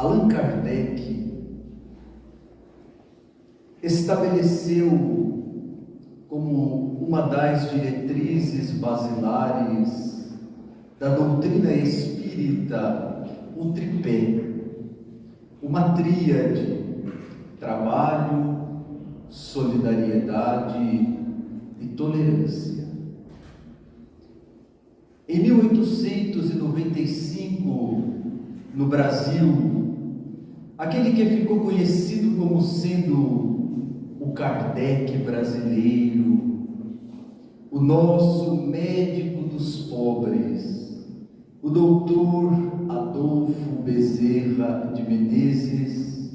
Allan Kardec estabeleceu como uma das diretrizes basilares da doutrina espírita o tripé, uma tríade: trabalho, solidariedade e tolerância. Em 1895, no Brasil, aquele que ficou conhecido como sendo o Kardec brasileiro, o nosso médico dos pobres, o doutor Adolfo Bezerra de Menezes,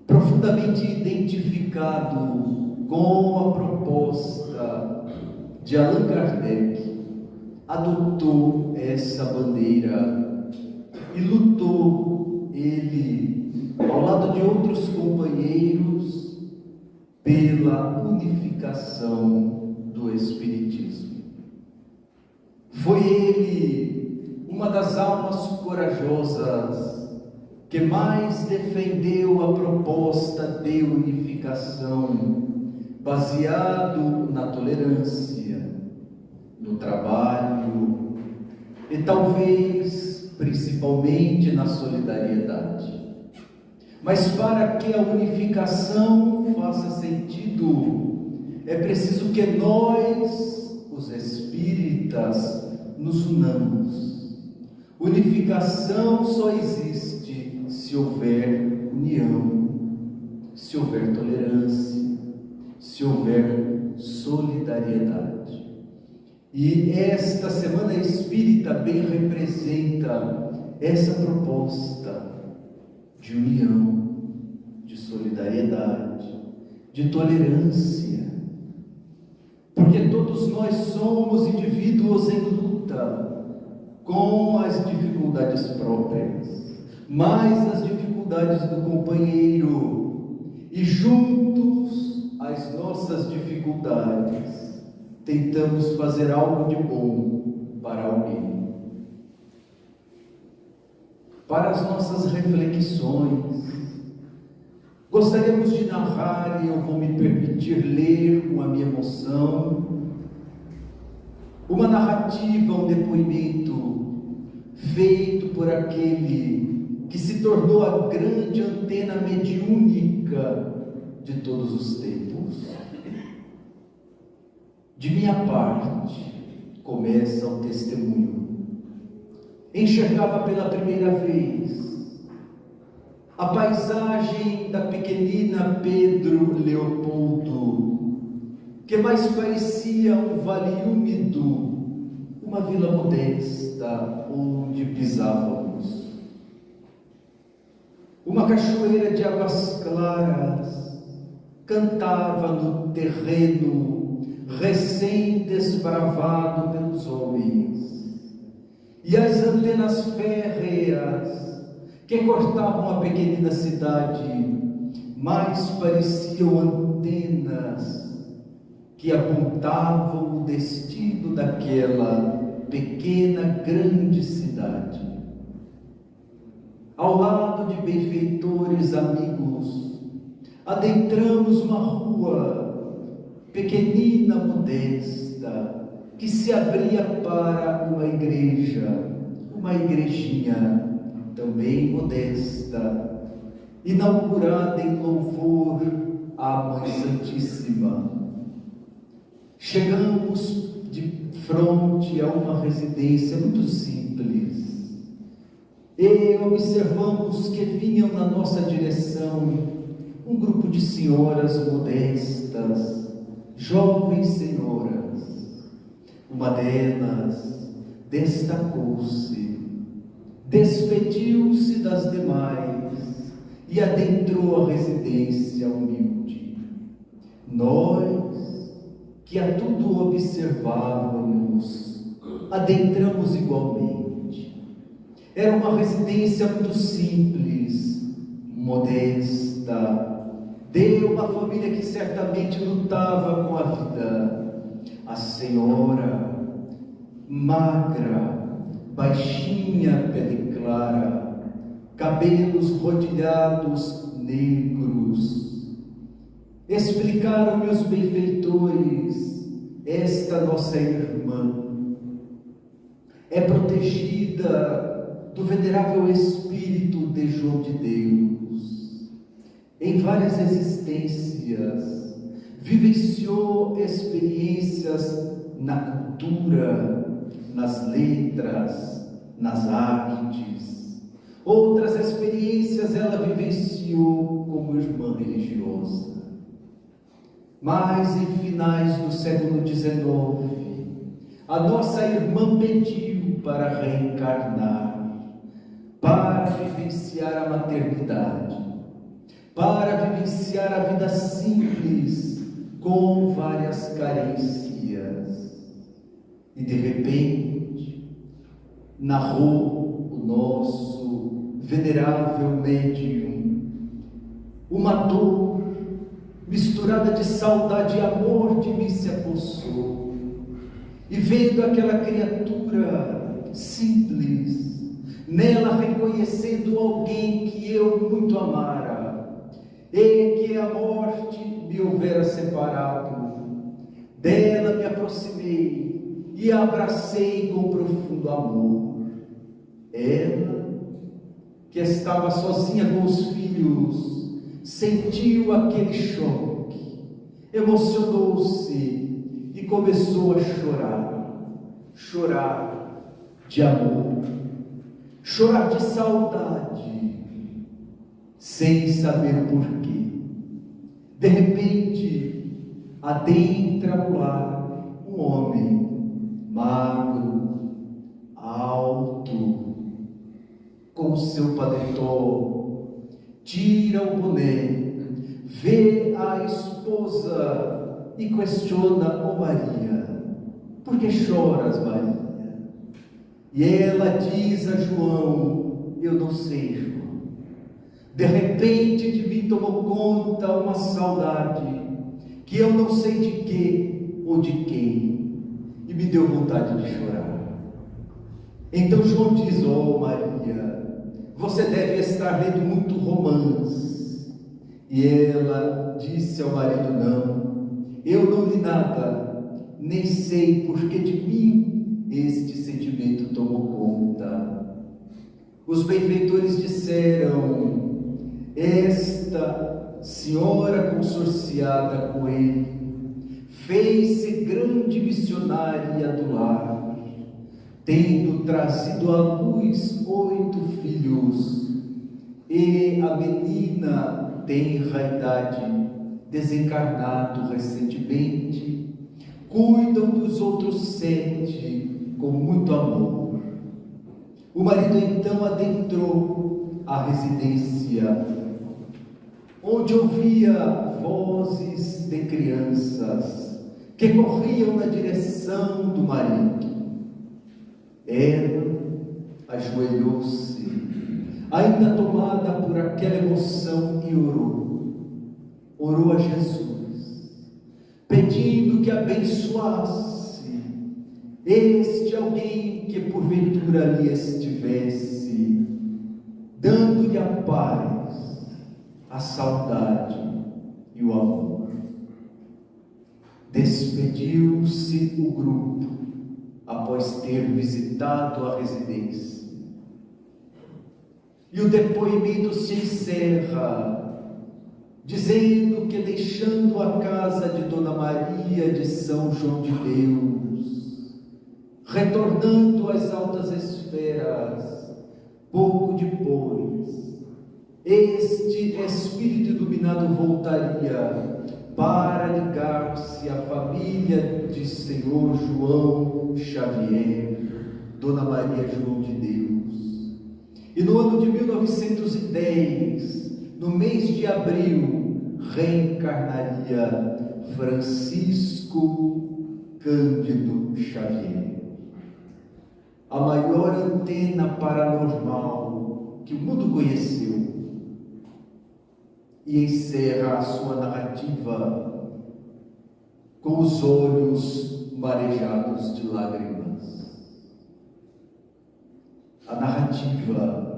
profundamente identificado com a proposta de Allan Kardec, adotou essa bandeira e lutou, ele, ao lado de outros companheiros, pela unificação do Espiritismo. Foi ele uma das almas corajosas que mais defendeu a proposta de unificação, baseado na tolerância, no trabalho e talvez principalmente na solidariedade. Mas para que a unificação faça sentido, é preciso que nós, os espíritas, nos unamos. Unificação só existe se houver união, se houver tolerância, se houver solidariedade. E esta Semana Espírita bem representa essa proposta de união, de solidariedade, de tolerância, porque todos nós somos indivíduos em luta com as dificuldades próprias, mais as dificuldades do companheiro, e juntos às nossas dificuldades tentamos fazer algo de bom para alguém. Para as nossas reflexões, gostaríamos de narrar, e eu vou me permitir ler com a minha emoção, uma narrativa, um depoimento feito por aquele que se tornou a grande antena mediúnica de todos os tempos. De minha parte, começa o testemunho. Enxergava pela primeira vez a paisagem da pequenina Pedro Leopoldo, que mais parecia um vale úmido, uma vila modesta onde pisávamos. Uma cachoeira de águas claras cantava no terreno recém-desbravado pelos homens. E as antenas férreas que cortavam a pequenina cidade mais pareciam antenas que apontavam o destino daquela pequena grande cidade. Ao lado de benfeitores amigos, adentramos uma rua pequenina, modesta, que se abria para uma igreja, uma igrejinha também modesta, inaugurada em louvor à Mãe Santíssima. Chegamos de frente a uma residência muito simples e observamos que vinham na nossa direção um grupo de senhoras modestas, jovens senhoras. Uma delas destacou-se, despediu-se das demais e adentrou a residência humilde. Nós, que a tudo observávamos, adentramos igualmente. Era uma residência muito simples, modesta, de uma família que certamente lutava com a vida. A senhora, magra, baixinha, pele clara, cabelos rodilhados negros. Explicaram-me os benfeitores: esta nossa irmã é protegida do venerável espírito de João de Deus. Em várias existências, vivenciou experiências na cultura, nas letras, nas artes. Outras experiências ela vivenciou como irmã religiosa. Mas em finais do século XIX, a nossa irmã pediu para reencarnar, para vivenciar a maternidade, para vivenciar a vida simples, com várias carências. E de repente, narrou o nosso venerável médium uma dor misturada de saudade e amor de mim se apossou. E vendo aquela criatura simples, nela reconhecendo alguém que eu muito amara, e que a morte me houvera separado, dela me aproximei e a abracei com profundo amor. Ela, que estava sozinha com os filhos, sentiu aquele choque, emocionou-se e começou a chorar de amor, chorar de saudade, sem saber o porquê. De repente, adentra o lar um homem magro, alto, com seu paletó, tira o boné, vê a esposa e questiona: "Ó Maria, por que choras, Maria?" E ela diz a João: "Eu não sei, João. De repente de mim tomou conta uma saudade, que eu não sei de que ou de quem, e me deu vontade de chorar." Então João diz: "Ó Maria, você deve estar lendo muito romance." E ela disse ao marido: "Não, eu não li nada, nem sei porque de mim este sentimento tomou conta." Os benfeitores disseram: "Esta senhora consorciada com ele fez-se grande missionária do lar, tendo trazido à luz 8 filhos, e a menina tenra idade, desencarnado recentemente, cuidam dos outros 7 com muito amor." O marido então adentrou a residência, onde ouvia vozes de crianças que corriam na direção do marido. Ela ajoelhou-se, ainda tomada por aquela emoção, e orou a Jesus, pedindo que abençoasse este alguém que porventura ali estivesse, dando-lhe a paz, a saudade e o amor. Despediu-se o grupo após ter visitado a residência, e o depoimento se encerra dizendo que, deixando a casa de Dona Maria de São João de Deus, retornando às altas esferas, pouco depois, este espírito iluminado voltaria para ligar-se à família de Senhor João Xavier, Dona Maria João de Deus. E no ano de 1910, no mês de abril, reencarnaria Francisco Cândido Xavier, a maior antena paranormal que o mundo conheceu, e encerra a sua narrativa com os olhos marejados de lágrimas. A narrativa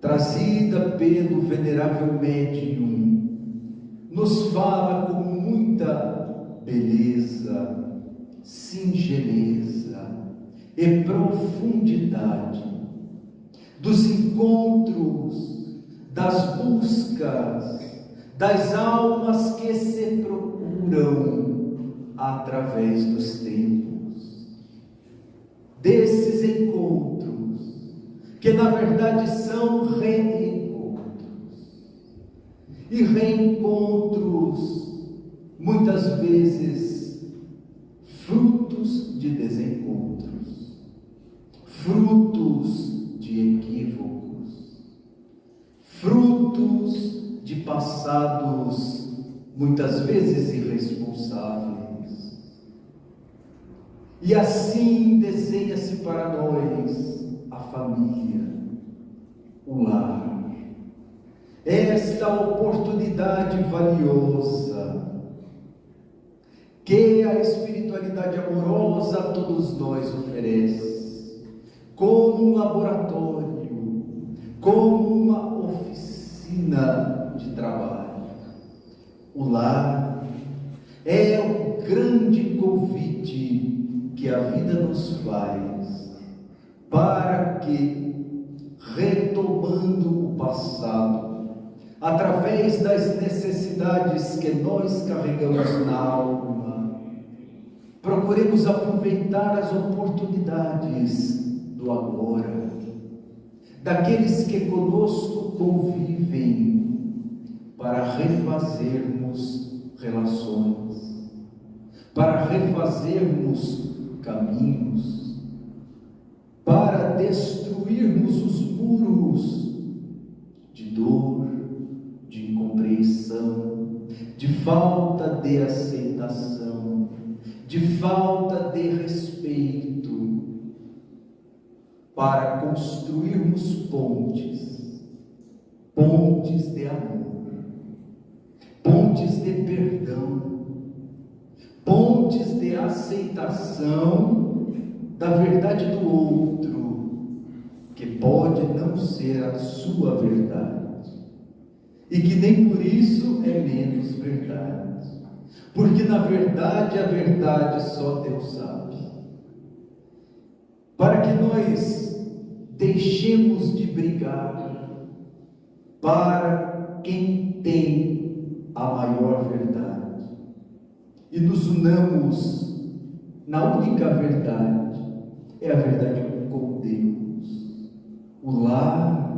trazida pelo venerável médium, nos fala com muita beleza, singeleza e profundidade dos encontros, das buscas, das almas que se procuram através dos tempos, desses encontros, que na verdade são reencontros, e reencontros, muitas vezes, frutos de desencontros, frutos de equívocos, frutos de passados, muitas vezes irresponsáveis. E assim desenha-se para nós a família, o lar, esta oportunidade valiosa que a espiritualidade amorosa a todos nós oferece, como um laboratório, como uma oficina de trabalho. O lar é o grande convite que a vida nos faz para que, retomando o passado, através das necessidades que nós carregamos na alma, procuremos aproveitar as oportunidades do agora, daqueles que conosco convivem, para refazermos relações, para refazermos caminhos, para destruirmos os muros de dor, de incompreensão, de falta de aceitação, de falta de respeito, para construirmos pontes, pontes de amor, pontes de perdão, pontes de aceitação da verdade do outro, que pode não ser a sua verdade, e que nem por isso é menos verdade, porque na verdade a verdade só Deus sabe. Para que nós deixemos de brigar para quem tem a maior verdade e nos unamos na única verdade, é a verdade com Deus. O lar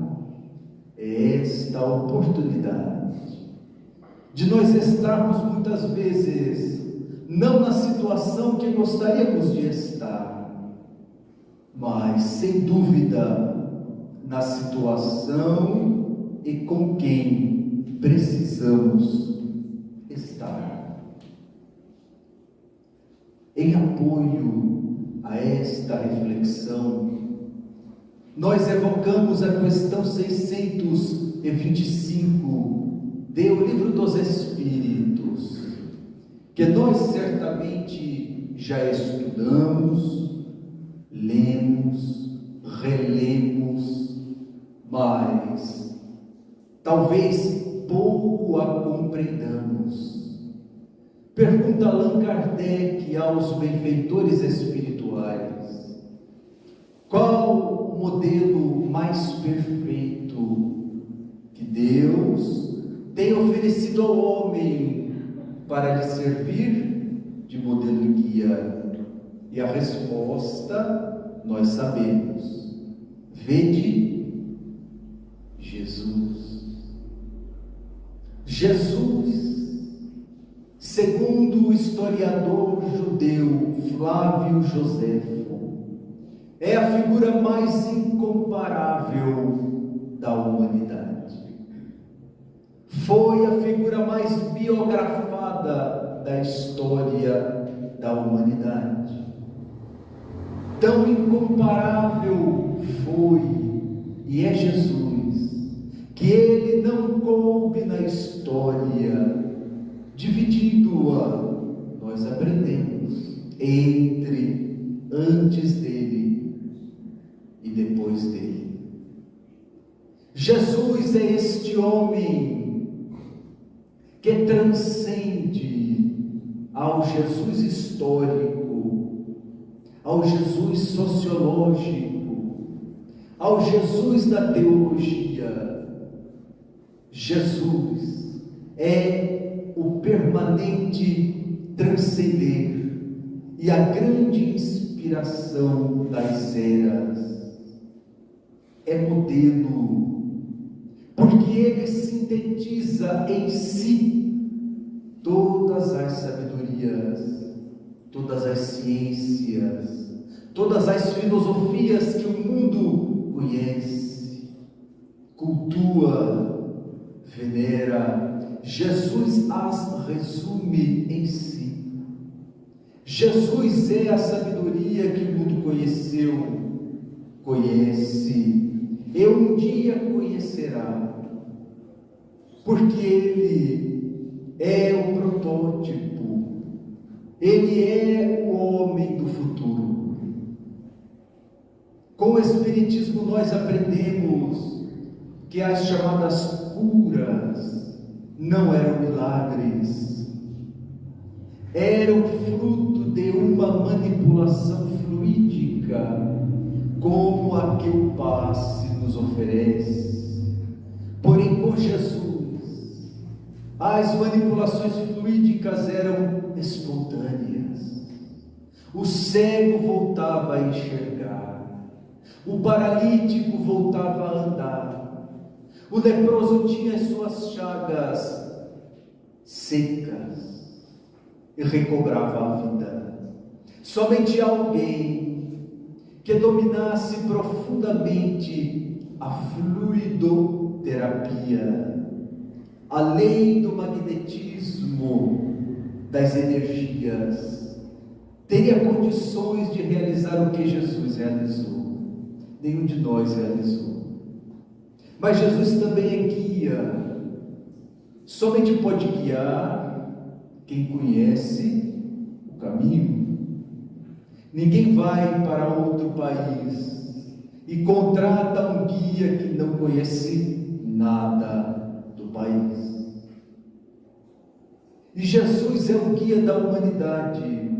é esta oportunidade de nós estarmos muitas vezes não na situação que gostaríamos de estar, mas sem dúvida na situação e com quem precisamos estar. Em apoio a esta reflexão, nós evocamos a questão 625 do Livro dos Espíritos, que nós certamente já estudamos, lemos, relemos, mas talvez pouco a compreendamos. Pergunta Allan Kardec aos benfeitores espirituais: qual o modelo mais perfeito que Deus tem oferecido ao homem para lhe servir de modelo e guia? E a resposta nós sabemos: vede Jesus. Jesus, segundo o historiador judeu Flávio Joséfo, é a figura mais incomparável da humanidade. Foi a figura mais biografada da história da humanidade. Tão incomparável foi e é Jesus, que ele não coube na história, dividindo-a, nós aprendemos, entre antes dele e depois dele. Jesus é este homem que transcende ao Jesus histórico, ao Jesus sociológico, ao Jesus da teologia. Jesus é o permanente transcender e a grande inspiração das eras. É modelo, porque ele sintetiza em si todas as sabedorias, todas as ciências, todas as filosofias que o mundo conhece, cultua, venera. Jesus as resume em si. Jesus é a sabedoria que o mundo conhece, e um dia conhecerá, porque ele é o protótipo, ele é o homem do futuro. Com o Espiritismo nós aprendemos que as chamadas curas não eram milagres, eram fruto de uma manipulação fluídica, como a que o passe nos oferece. Porém, com Jesus, as manipulações fluídicas eram espontâneas. O cego voltava a enxergar, o paralítico voltava a andar, o leproso tinha as suas chagas secas e recobrava a vida. Somente alguém que dominasse profundamente a fluidoterapia, a lei do magnetismo das energias, teria condições de realizar o que Jesus realizou. Nenhum de nós realizou. Mas Jesus também é guia. Somente pode guiar quem conhece o caminho. Ninguém vai para outro país e contrata um guia que não conhece nada do país. E Jesus é o guia da humanidade,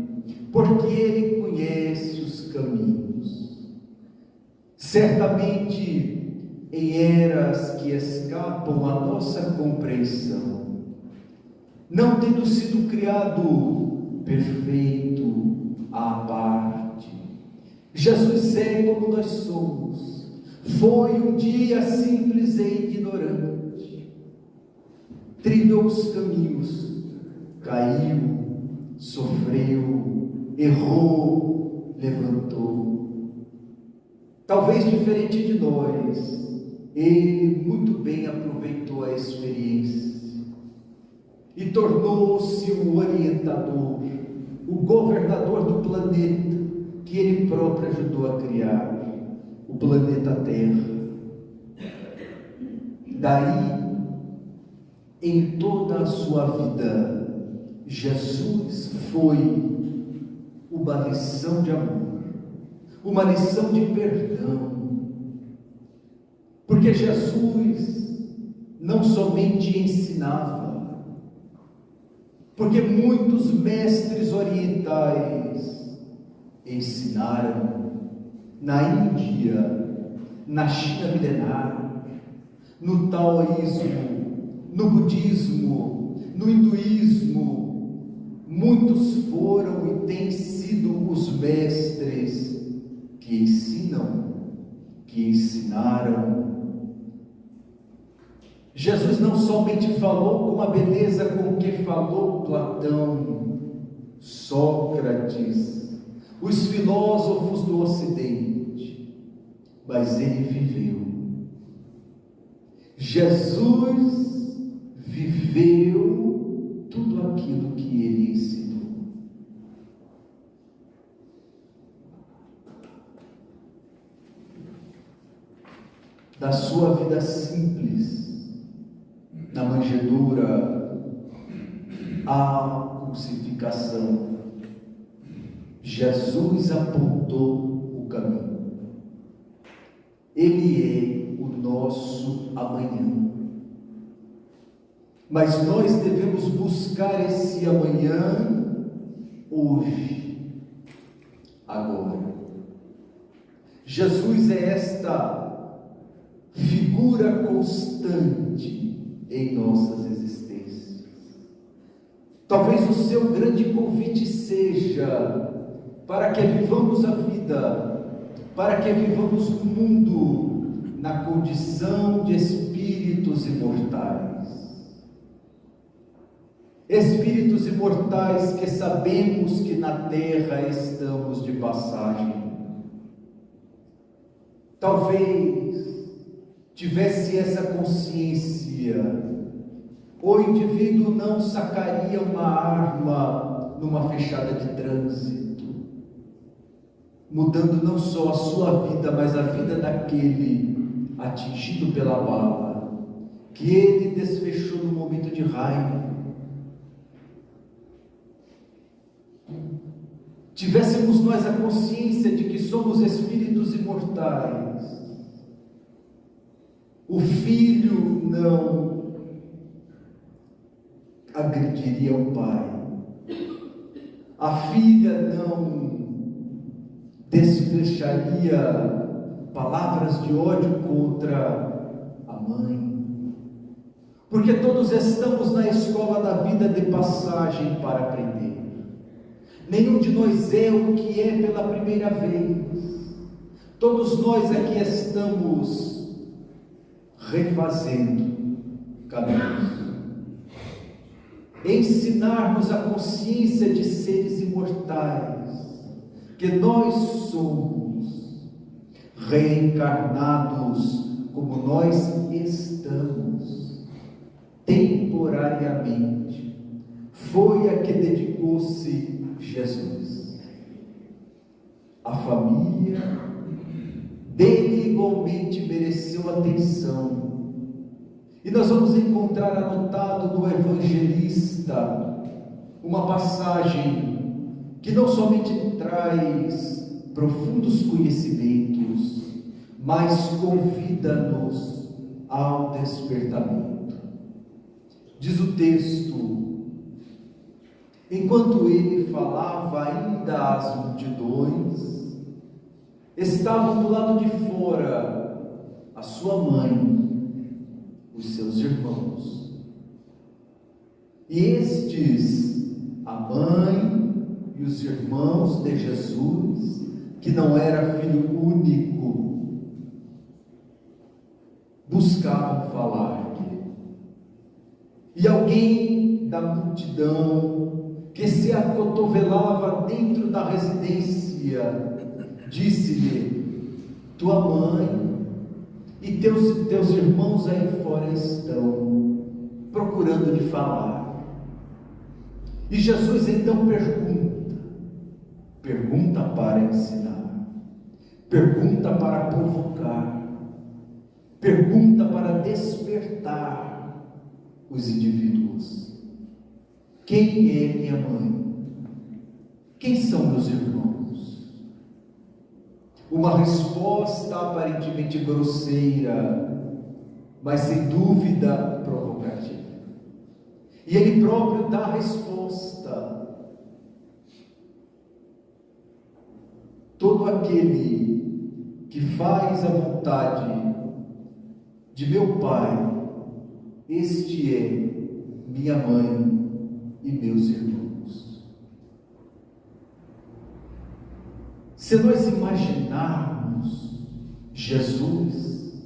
porque ele conhece os caminhos. Certamente, em eras que escapam à nossa compreensão, não tendo sido criado perfeito à parte, Jesus é como nós somos. Foi um dia simples e ignorante, trilhou os caminhos, caiu, sofreu, errou, levantou. Talvez diferente de nós, ele muito bem aproveitou a experiência e tornou-se o orientador, o governador do planeta que ele próprio ajudou a criar, o planeta Terra. Daí, em toda a sua vida, Jesus foi uma lição de amor, uma lição de perdão, porque Jesus não somente ensinava, porque muitos mestres orientais ensinaram na Índia, na China milenar, no taoísmo, no budismo, no hinduísmo. Muitos foram e têm sido os mestres que ensinam, que ensinaram. Jesus não somente falou com a beleza com que falou Platão, Sócrates, os filósofos do Ocidente, mas ele viveu. Jesus viveu tudo aquilo que ele ensinou. Da sua vida simples, na manjedoura, à crucificação, Jesus apontou o caminho. Ele é o nosso amanhã. Mas nós devemos buscar esse amanhã hoje, agora. Jesus é esta figura constante em nossas existências. Talvez o seu grande convite seja para que vivamos a vida, para que vivamos no mundo na condição de espíritos imortais. Espíritos imortais que sabemos que na terra estamos de passagem. Talvez tivesse essa consciência, o indivíduo não sacaria uma arma numa fechada de trânsito, mudando não só a sua vida, mas a vida daquele atingido pela bala, que ele desfechou no momento de raiva. Tivéssemos nós a consciência de que somos espíritos imortais, o filho não agrediria o pai, a filha não desfecharia palavras de ódio contra a mãe, porque todos estamos na escola da vida de passagem para aprender. Nenhum de nós é o que é pela primeira vez. Todos nós aqui estamos refazendo caminhos. Ensinarmos a consciência de seres imortais, que nós somos reencarnados como nós estamos, temporariamente. Foi a que dedicou-se Jesus. A família dele igualmente mereceu atenção. E nós vamos encontrar anotado no evangelista uma passagem que não somente traz profundos conhecimentos, mas convida-nos ao despertamento. Diz o texto: enquanto ele falava ainda às multidões, estavam do lado de fora a sua mãe, os seus irmãos. E estes, a mãe e os irmãos de Jesus, que não era filho único, buscavam falar-lhe. E alguém da multidão que se acotovelava dentro da residência disse-lhe: tua mãe e teus irmãos aí fora estão procurando lhe falar. E Jesus então pergunta para ensinar, pergunta para provocar, pergunta para despertar os indivíduos. Quem é minha mãe? Quem são meus irmãos? Uma resposta aparentemente grosseira, mas sem dúvida provocativa. E ele próprio dá a resposta: todo aquele que faz a vontade de meu Pai, este é minha mãe e meus irmãos. Se nós imaginarmos Jesus,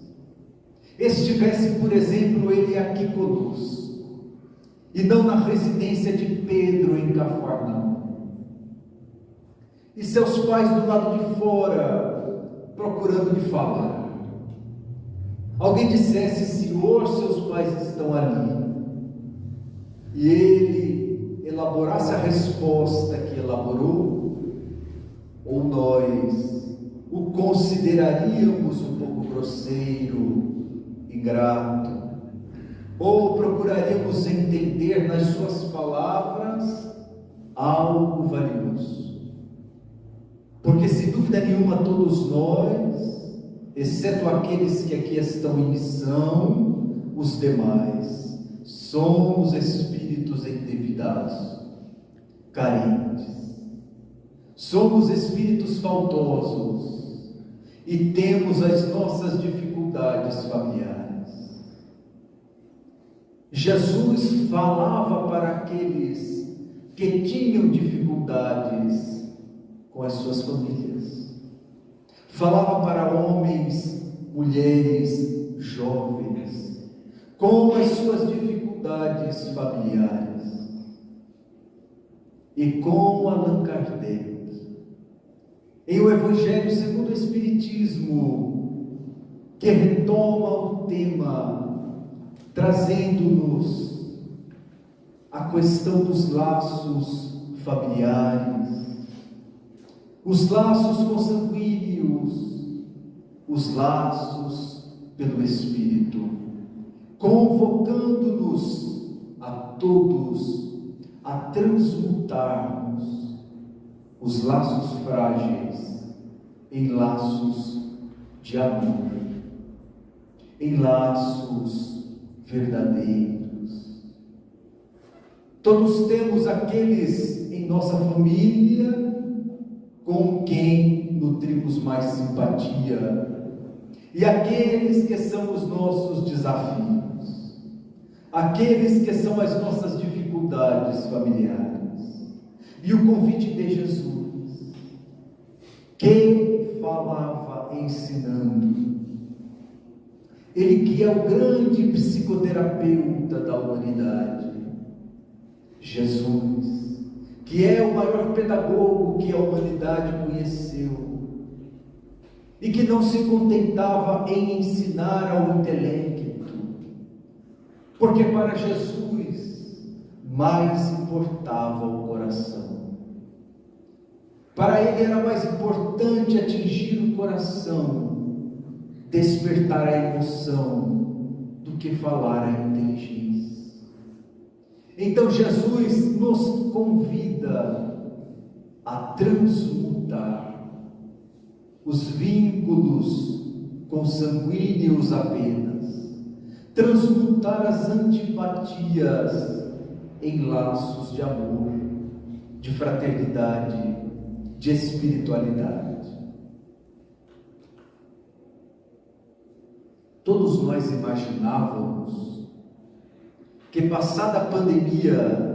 estivesse, por exemplo, ele aqui conosco, e não na residência de Pedro em Cafarnaum, e seus pais do lado de fora procurando lhe falar, alguém dissesse: Senhor, seus pais estão ali, e ele elaborasse a resposta que elaborou, ou nós o consideraríamos um pouco grosseiro, ingrato, ou procuraríamos entender nas suas palavras algo valioso. Porque sem dúvida nenhuma todos nós exceto aqueles que aqui estão em missão, os demais somos espíritos endividados, carentes. Somos espíritos faltosos e temos as nossas dificuldades familiares. Jesus falava para aqueles que tinham dificuldades com as suas famílias. Falava para homens, mulheres, jovens, com as suas dificuldades familiares. E com Allan Kardec, em O Evangelho segundo o Espiritismo, que retoma o tema, trazendo-nos a questão dos laços familiares, os laços consanguíneos, os laços pelo Espírito, convocando-nos a todos a transmutarmos os laços frágeis em laços de amor, em laços verdadeiros. Todos temos aqueles em nossa família com quem nutrimos mais simpatia, e aqueles que são os nossos desafios, aqueles que são as nossas dificuldades familiares. E o convite de Jesus, que falava ensinando, ele que é o grande psicoterapeuta da humanidade, Jesus, que é o maior pedagogo que a humanidade conheceu, e que não se contentava em ensinar ao intelecto, porque para Jesus mais importava o coração. Para ele era mais importante atingir o coração, despertar a emoção, do que falar a inteligência. Então Jesus nos convida a transmutar os vínculos consanguíneos apenas, transmutar as antipatias em laços de amor, de fraternidade, de espiritualidade. Todos nós imaginávamos que, passada a pandemia,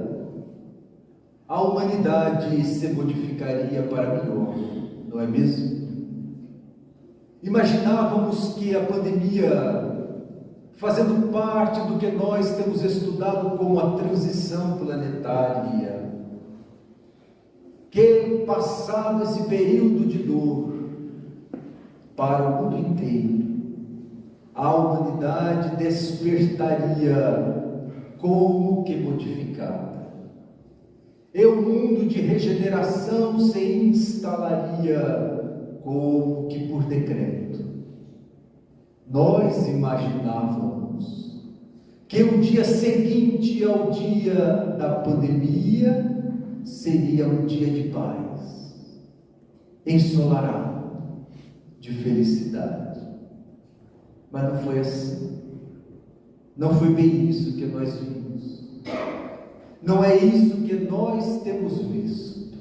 a humanidade se modificaria para melhor, não é mesmo? Imaginávamos que a pandemia, fazendo parte do que nós temos estudado como a transição planetária, que, passado esse período de dor para o mundo inteiro, a humanidade despertaria como que modificada, e o mundo de regeneração se instalaria como que por decreto. Nós imaginávamos que o dia seguinte ao dia da pandemia seria um dia de paz, ensolarado, de felicidade. Mas não foi assim. Não foi bem isso que nós vimos. Não é isso que nós temos visto.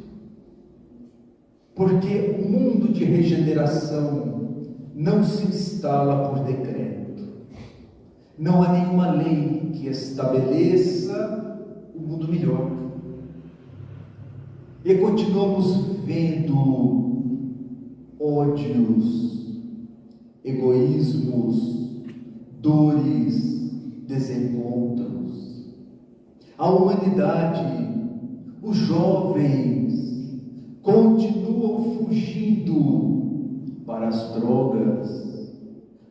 Porque o mundo de regeneração não se instala por decreto. Não há nenhuma lei que estabeleça o mundo melhor. E continuamos vendo ódios, egoísmos, dores, desencontros. A humanidade, os jovens, continuam fugindo para as drogas,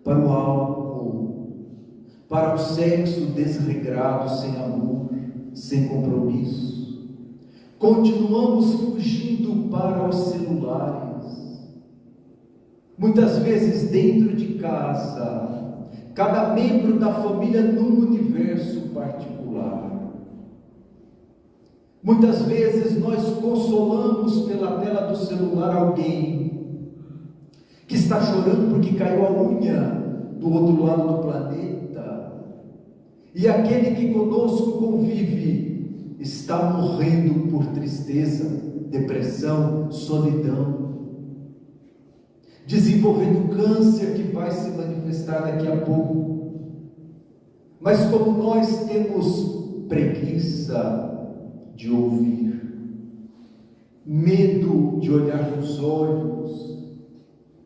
para o álcool, para o sexo desregrado, sem amor, sem compromisso. Continuamos fugindo para os celulares. Muitas vezes dentro de casa, cada membro da família num universo particular. Muitas vezes nós consolamos pela tela do celular alguém que está chorando porque caiu a unha do outro lado do planeta, e aquele que conosco convive está morrendo por tristeza, depressão, solidão, desenvolvendo câncer que vai se manifestar daqui a pouco. Mas como nós temos preguiça de ouvir, medo de olhar nos olhos,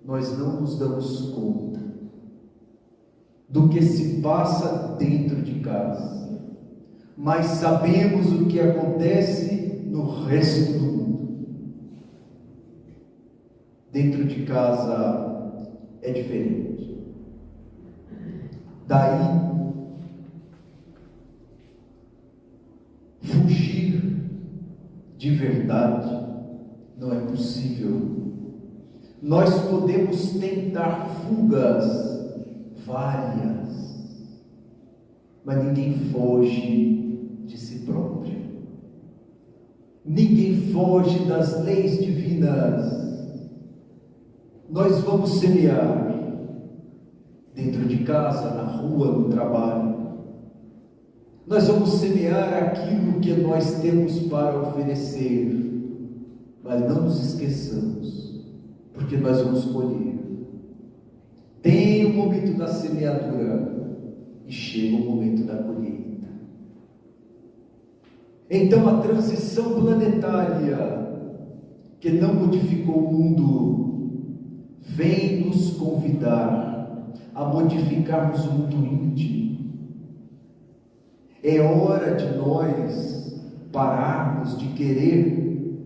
nós não nos damos conta do que se passa dentro de casa, mas sabemos o que acontece no resto do mundo. Dentro de casa é diferente. Daí, fugir de verdade não é possível. Nós podemos tentar fugas várias, mas ninguém foge de si próprio. Ninguém foge das leis divinas. Nós vamos semear dentro de casa, na rua, no trabalho. Nós vamos semear aquilo que nós temos para oferecer, mas não nos esqueçamos, porque nós vamos colher. Tem o momento da semeadura e chega o momento da colheita. Então a transição planetária, que não modificou o mundo, vem nos convidar a modificarmos o mundo íntimo. É hora de nós pararmos de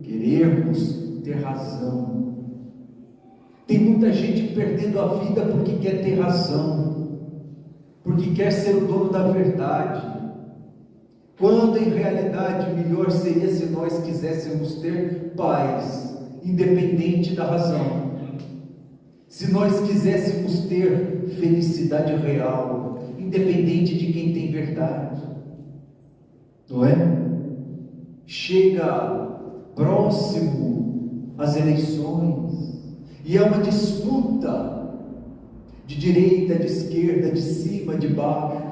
querermos ter razão. Tem muita gente perdendo a vida porque quer ter razão, porque quer ser o dono da verdade, quando em realidade melhor seria se nós quiséssemos ter paz, independente da razão. Se nós quiséssemos ter felicidade real, independente de quem tem verdade. Não é? Chega próximo às eleições e é uma disputa de direita, de esquerda, de cima, de baixo,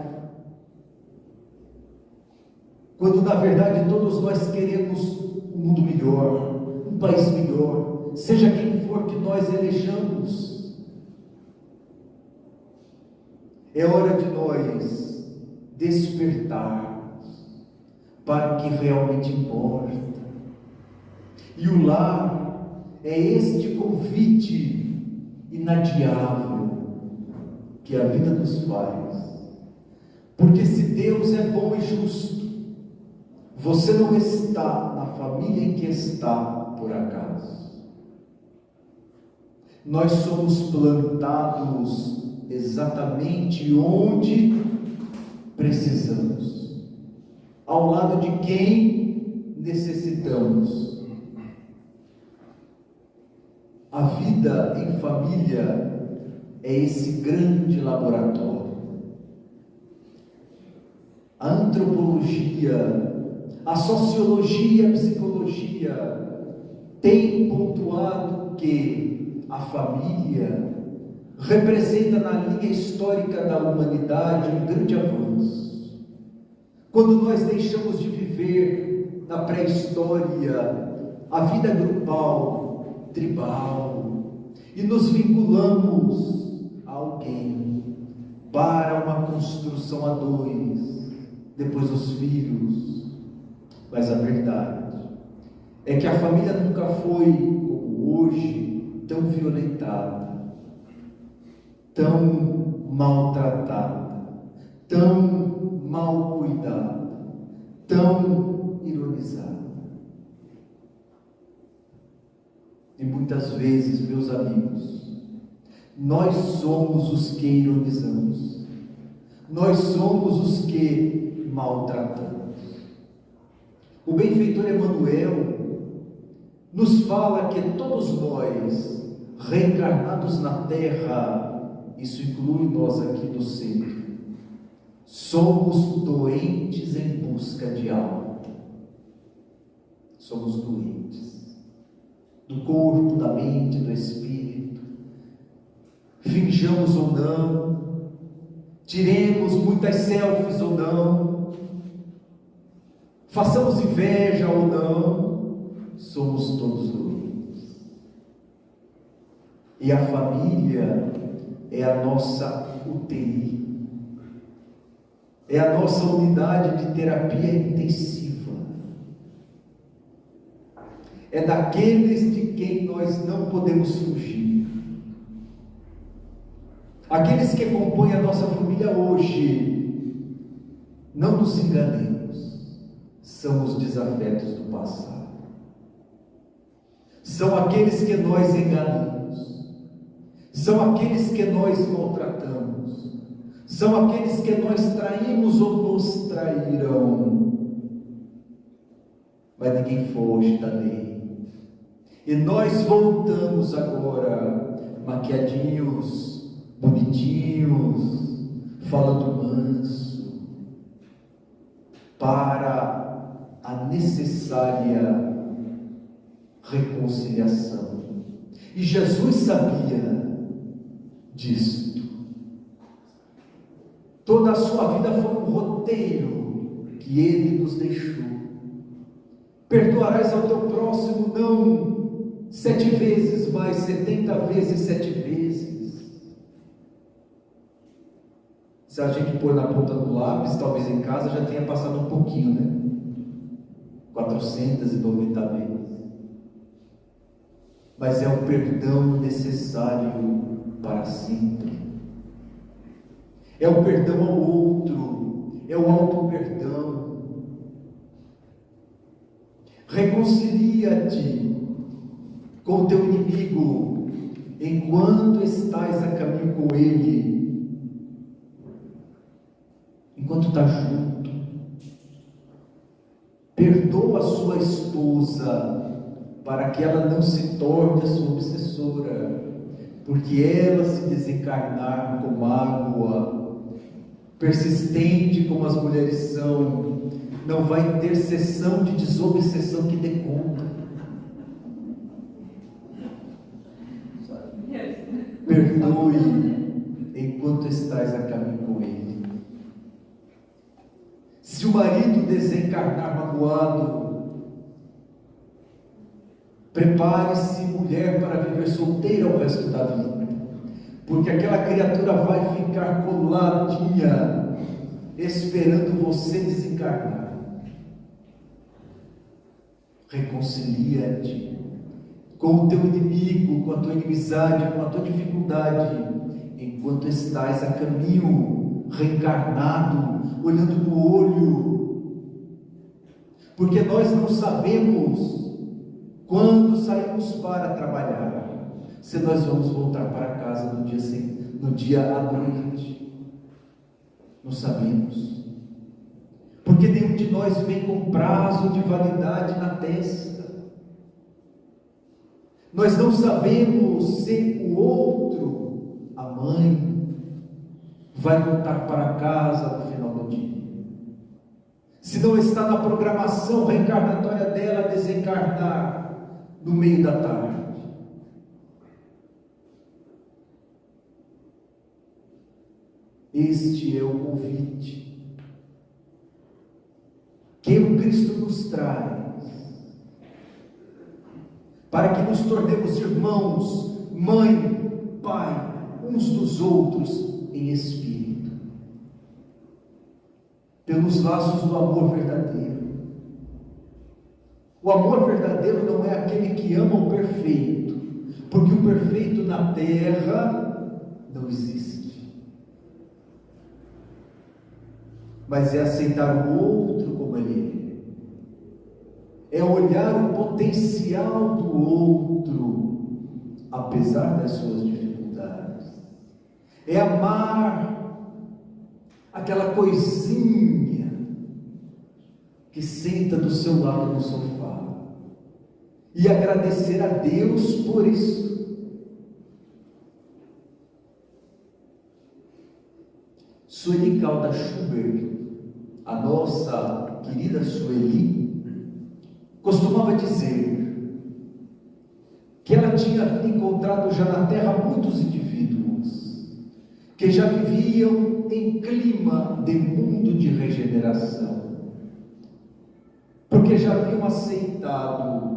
quando na verdade todos nós queremos um mundo melhor, um país melhor, seja quem for que nós elejamos. É hora de nós despertarmos para o que realmente importa. E o lar é este convite inadiável que a vida nos faz. Porque se Deus é bom e justo, você não está na família em que está por acaso. Nós somos plantados exatamente onde precisamos, ao lado de quem necessitamos. A vida em família é esse grande laboratório. A antropologia, a sociologia, a psicologia têm pontuado que a família representa na linha histórica da humanidade um grande avanço. Quando nós deixamos de viver na pré-história a vida grupal, tribal, e nos vinculamos a alguém para uma construção a dois, depois os filhos. Mas a verdade é que a família nunca foi, como hoje, tão violentada, tão maltratada, tão mal cuidada, tão ironizada. E muitas vezes, meus amigos, nós somos os que ironizamos, nós somos os que maltratamos. O benfeitor Emmanuel nos fala que todos nós, reencarnados na Terra, isso inclui nós aqui do centro, somos doentes em busca de algo. Somos doentes do corpo, da mente, do espírito. finjamos ou não, tiremos muitas selfies ou não, façamos inveja ou não, somos todos doentes. E a família é a nossa UTI, é a nossa unidade de terapia intensiva. É daqueles de quem nós não podemos fugir. Aqueles que compõem a nossa família hoje, não nos enganemos, são os desafetos do passado. São aqueles que nós enganamos, são aqueles que nós maltratamos, são aqueles que nós traímos ou nos trairão. Mas ninguém foge da lei. E nós voltamos agora, maquiadinhos, bonitinhos, falando manso, para a necessária reconciliação. E Jesus sabia disto. Toda a sua vida foi um roteiro que Ele nos deixou. Perdoarás ao teu próximo não 7 vezes, mas 70 vezes 7 vezes. Se a gente pôr na ponta do lápis, talvez em casa já tenha passado um pouquinho, né? 490 vezes. Mas é o perdão necessário para sempre. É o perdão ao outro, é o auto-perdão. Reconcilia-te com o teu inimigo enquanto estás a caminho com ele, enquanto está junto. Perdoa a sua esposa para que ela não se torne a sua obsessora, porque ela, se desencarnar com mágoa, persistente como as mulheres são, não vai ter sessão de desobsessão que dê conta. Perdoe enquanto estás a caminho com ele. Se o marido desencarnar magoado, prepare-se, mulher, para viver solteira o resto da vida, porque aquela criatura vai ficar coladinha, esperando você desencarnar. Reconcilia-te com o teu inimigo, com a tua inimizade, com a tua dificuldade, enquanto estás a caminho, reencarnado, olhando no olho, porque nós não sabemos quando saímos para trabalhar, se nós vamos voltar para casa no dia à noite. Não sabemos, porque nenhum de nós vem com prazo de validade na testa. Nós não sabemos se o outro, a mãe, vai voltar para casa no final do dia, se não está na programação reencarnatória dela desencarnar no meio da tarde. Este é o convite que o Cristo nos traz, para que nos tornemos irmãos, mãe, pai, uns dos outros em espírito, pelos laços do amor verdadeiro. O amor verdadeiro não é aquele que ama o perfeito, porque o perfeito na terra não existe, mas é aceitar o outro como ele é olhar o potencial do outro, apesar das suas dificuldades, é amar aquela coisinha que senta do seu lado no sofá, e agradecer a Deus por isso. Sueli Calda Schubert, a nossa querida Sueli, costumava dizer que ela tinha encontrado já na terra muitos indivíduos que já viviam em clima de mundo de regeneração, porque já haviam aceitado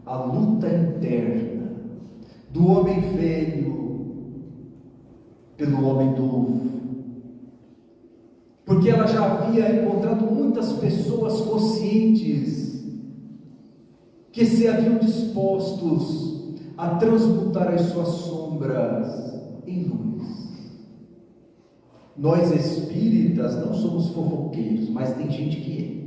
a luta interna do homem velho pelo homem novo, porque ela já havia encontrado muitas pessoas conscientes que se haviam dispostos a transmutar as suas sombras em luz. Nós espíritas não somos fofoqueiros, mas tem gente que é.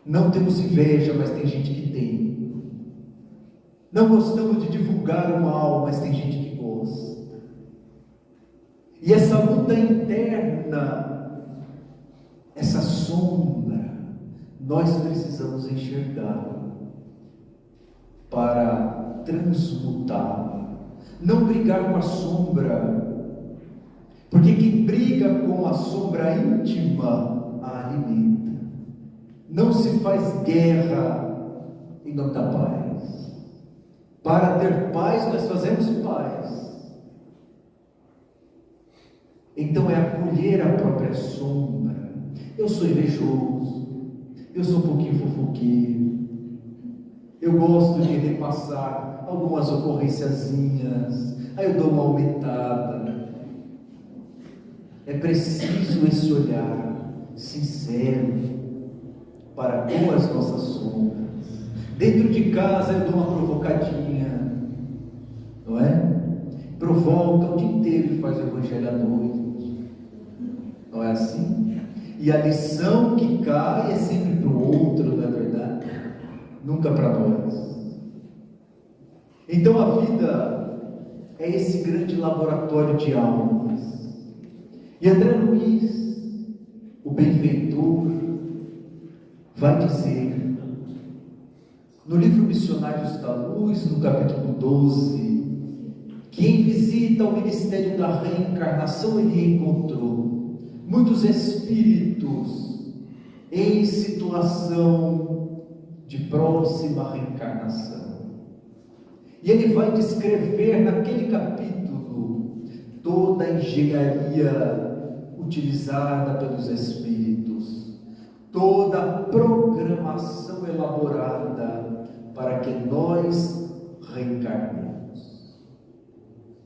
Não temos inveja, mas tem gente que tem. Não gostamos de divulgar o mal, mas tem gente que gosta. E essa luta interna, essa sombra, nós precisamos enxergar para transmutá-la. Não brigar com a sombra, porque quem briga com a sombra íntima a alimenta. Não se faz guerra em nome da paz. Para ter paz, nós fazemos paz. Então é acolher a própria sombra. Eu sou invejoso, eu sou um pouquinho fofoqueiro, eu gosto de repassar algumas ocorrênciazinhas, aí eu dou uma aumentada. É preciso esse olhar sincero para com as nossas sombras. Dentro de casa eu dou uma provocadinha, não é? Provoca o dia inteiro e faz o evangelho à noite, não é assim? E a lição que cai é sempre para o outro, não é verdade? Nunca para nós. Então a vida é esse grande laboratório de almas. E André Luiz, o benfeitor, vai dizer no livro Missionários da Luz, no capítulo 12, que em visita ao ministério da reencarnação ele encontrou muitos espíritos em situação de próxima reencarnação. E ele vai descrever naquele capítulo toda a engenharia utilizada pelos espíritos, toda a programação elaborada para que nós reencarnemos.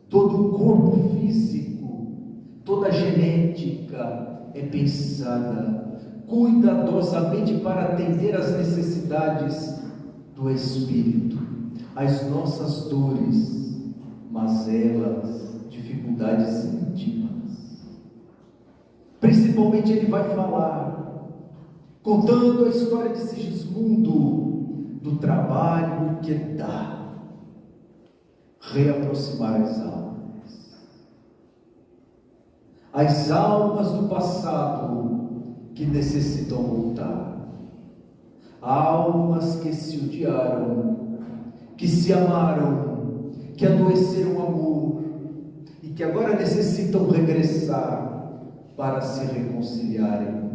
Todo o corpo físico, toda a genética é pensada cuidadosamente para atender às necessidades do espírito, as nossas dores, mazelas, dificuldades íntimas. Principalmente ele vai falar, contando a história de Sigismundo, do trabalho que dá reaproximar as almas do passado que necessitam voltar, almas que se odiaram, que se amaram, que adoeceram o amor e que agora necessitam regressar para se reconciliarem.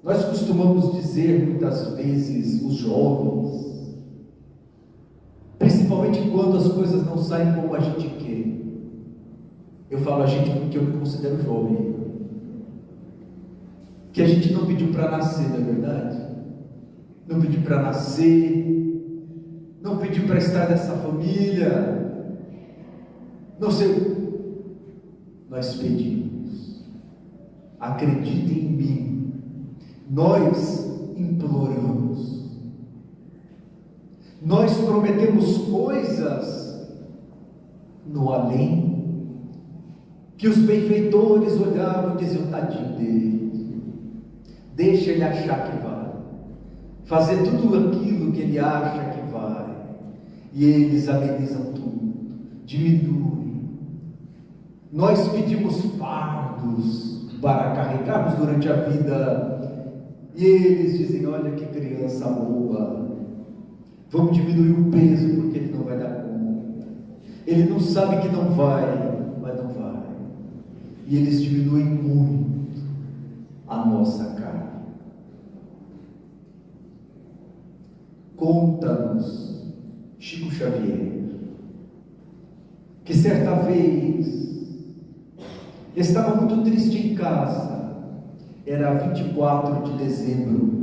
Nós costumamos dizer muitas vezes, os jovens, principalmente quando as coisas não saem como a gente quer. Eu falo a gente porque eu me considero jovem, que a gente não pediu para nascer, não é verdade? Não pediu para nascer, não pediu para estar nessa família, não sei. Nós pedimos, acreditem em mim, nós imploramos, nós prometemos coisas no além, que os benfeitores olhavam e diziam, tadinho dele, deixa ele achar que vai, fazer tudo aquilo que ele acha que vai, e eles amenizam tudo, diminuem. Nós pedimos fardos para carregarmos durante a vida, e eles dizem, olha que criança boa, vamos diminuir o peso porque ele não vai dar conta, ele não sabe que não vai, mas não vai, e eles diminuem muito a nossa carne. Conta-nos Chico Xavier, que certa vez estava muito triste em casa. Era 24 de dezembro.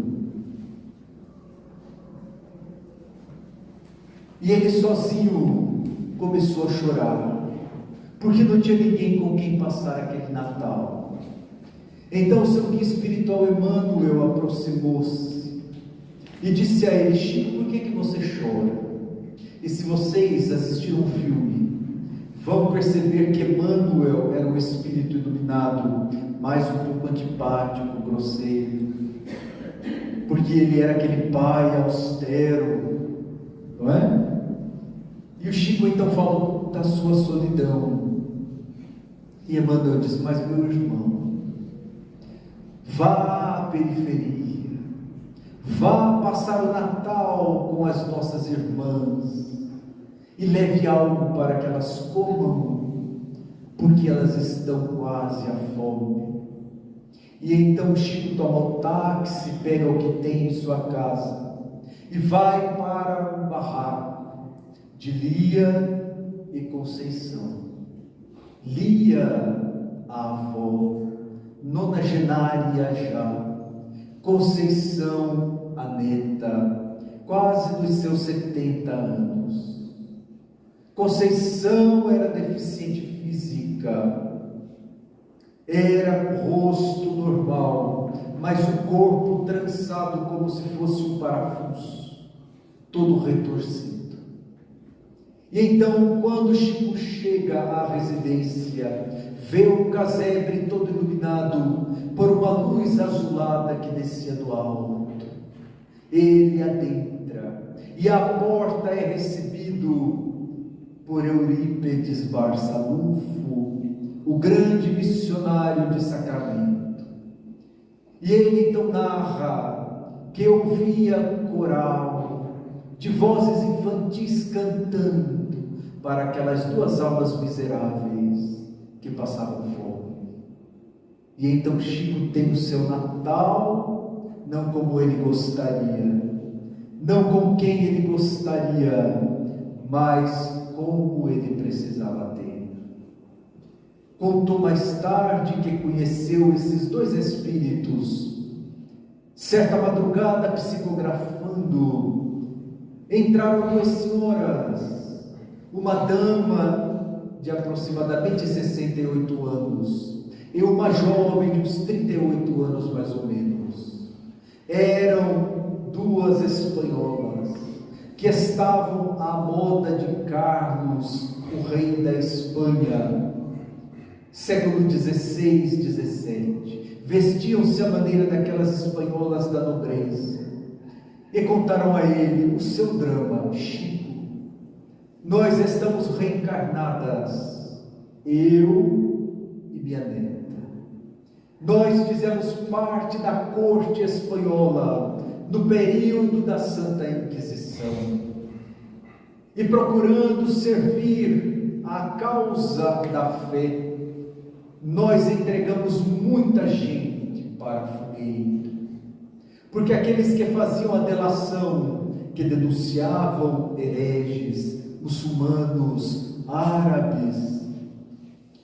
E ele sozinho começou a chorar, porque não tinha ninguém com quem passar aquele Natal. Então o seu guia espiritual Emmanuel aproximou-se e disse a ele: Chico, por que você chora? E se vocês assistiram o filme, vão perceber que Emmanuel era um espírito iluminado, mais um pouco antipático, grosseiro, porque ele era aquele pai austero, não é? E o Chico então falou da sua solidão, e Emmanuel disse: mas meu irmão, vá à periferia, vá passar o Natal com as nossas irmãs, e leve algo para que elas comam, porque elas estão quase à fome. E então o Chico toma o táxi, pega o que tem em sua casa e vai para um barraco de Lia e Conceição. Lia, a avó, nonagenária já, Conceição, a neta, quase dos seus 70 anos. Conceição era deficiente física, era o rosto normal, mas o corpo trançado como se fosse um parafuso, todo retorcido. E então, quando Chico chega à residência, vê o casebre todo iluminado por uma luz azulada que descia do alto. Ele adentra, e à porta é recebido por Eurípedes Barçalufo, o grande missionário de Sacramento. E ele então narra que ouvia coral de vozes infantis cantando para aquelas duas almas miseráveis que passavam fome. E então Chico tem o seu Natal, não como ele gostaria, não com quem ele gostaria, mas como ele precisava ter. Contou mais tarde que conheceu esses dois espíritos, certa madrugada psicografando, entraram duas senhoras, uma dama de aproximadamente 68 anos e uma jovem de uns 38 anos mais ou menos. Eram duas espanholas que estavam à moda de Carlos, o rei da Espanha, século XVI, XVII. Vestiam-se à maneira daquelas espanholas da nobreza e contaram a ele o seu drama. Chico, nós estamos reencarnadas, eu e minha neta. Nós fizemos parte da corte espanhola no período da Santa Inquisição, e procurando servir a causa da fé, nós entregamos muita gente para a fogueira, porque aqueles que faziam a delação, que denunciavam hereges, muçulmanos, árabes,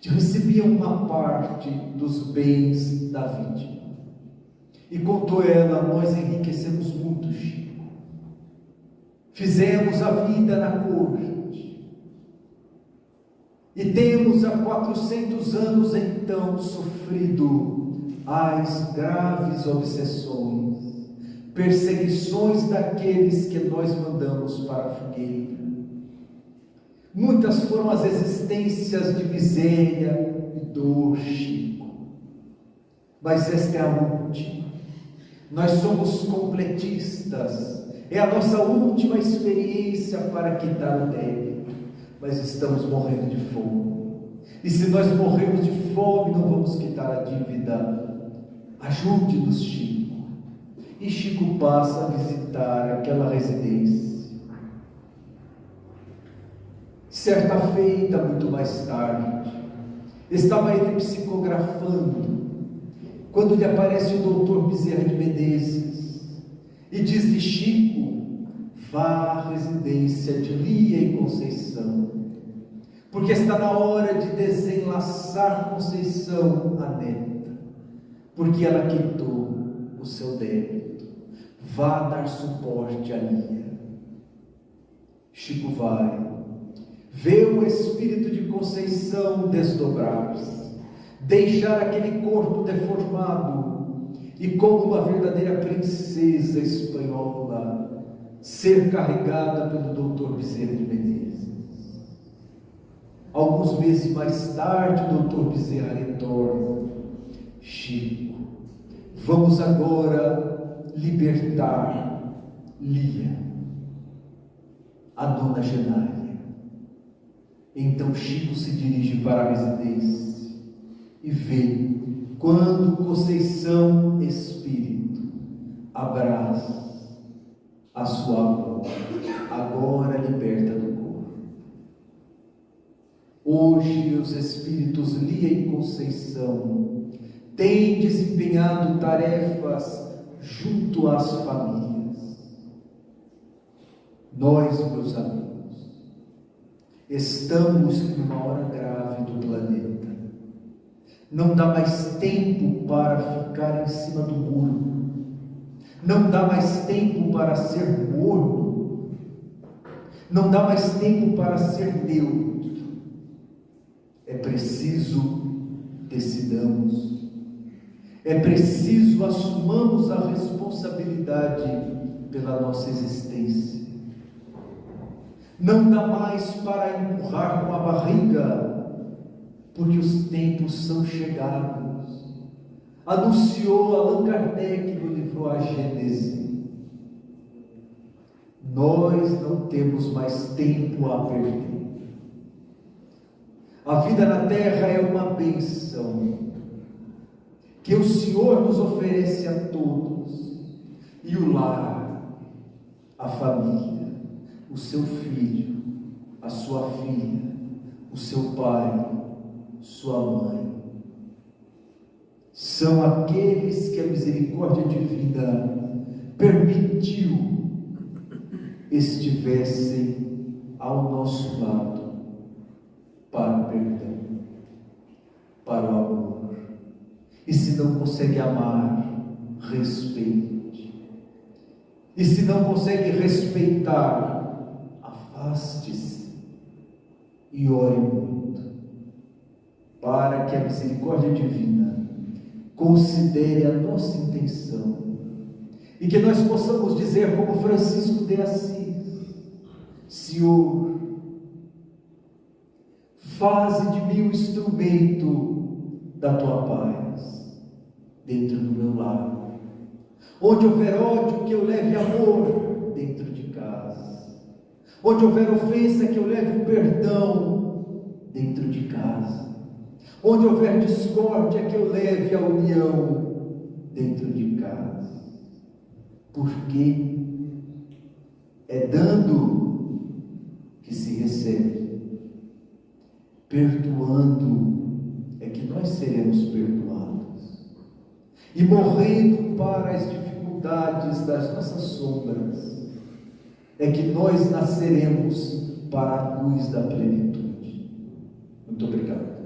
recebiam uma parte dos bens da vítima. E contou ela: nós enriquecemos muito, Chico, fizemos a vida na corte, e temos há 400 anos então sofrido as graves obsessões, perseguições daqueles que nós mandamos para a fogueira. Muitas foram as existências de miséria e dor, Chico, mas esta é a última. Nós somos completistas, é a nossa última experiência para quitar o débito, mas estamos morrendo de fome, e se nós morremos de fome, não vamos quitar a dívida. Ajude-nos, Chico. E Chico passa a visitar aquela residência. Certa feita, muito mais tarde, estava ele psicografando, quando lhe aparece o doutor Bezerra de Menezes e diz-lhe: Chico, vá à residência de Lia e Conceição, porque está na hora de desenlaçar Conceição, a neta, porque ela quitou o seu débito. Vá dar suporte a Lia. Chico vai, vê o espírito de Conceição desdobrar-se, deixar aquele corpo deformado e, como uma verdadeira princesa espanhola, ser carregada pelo doutor Bezerra de Menezes. Alguns meses mais tarde, o doutor Bezerra retorna. Chico, vamos agora libertar Lia, a dona Genária. Então Chico se dirige para a residência e vê quando Conceição Espírito abraça a sua avó, agora liberta do corpo. Hoje os espíritos Lia e Conceição têm desempenhado tarefas junto às famílias. Nós, meus amigos, estamos em uma hora grave do planeta. Não dá mais tempo para ficar em cima do muro. Não dá mais tempo para ser morno. Não dá mais tempo para ser neutro. É preciso decidamos. É preciso assumamos a responsabilidade pela nossa existência. Não dá mais para empurrar com a barriga, porque os tempos são chegados. Anunciou Allan Kardec no livro A Gênese. Nós não temos mais tempo a perder. A vida na terra é uma bênção que o Senhor nos oferece a todos, e o lar, a família, o seu filho, a sua filha, o seu pai, sua mãe, são aqueles que a misericórdia divina permitiu estivessem ao nosso lado para o perdão, para o amor. E se não consegue amar, respeite. E se não consegue respeitar, afaste-se e ore muito, para que a misericórdia divina considere a nossa intenção e que nós possamos dizer como Francisco de Assis: Senhor, faze de mim um instrumento da tua paz dentro do meu lar. Onde houver ódio, que eu leve amor dentro de casa. Onde houver ofensa, que eu leve o perdão dentro de casa. Onde houver discórdia, que eu leve a união dentro de casa. Porque é dando que se recebe. Perdoando é que nós seremos perdoados. E morrendo para as dificuldades das nossas sombras, é que nós nasceremos para a luz da plenitude. Muito obrigado.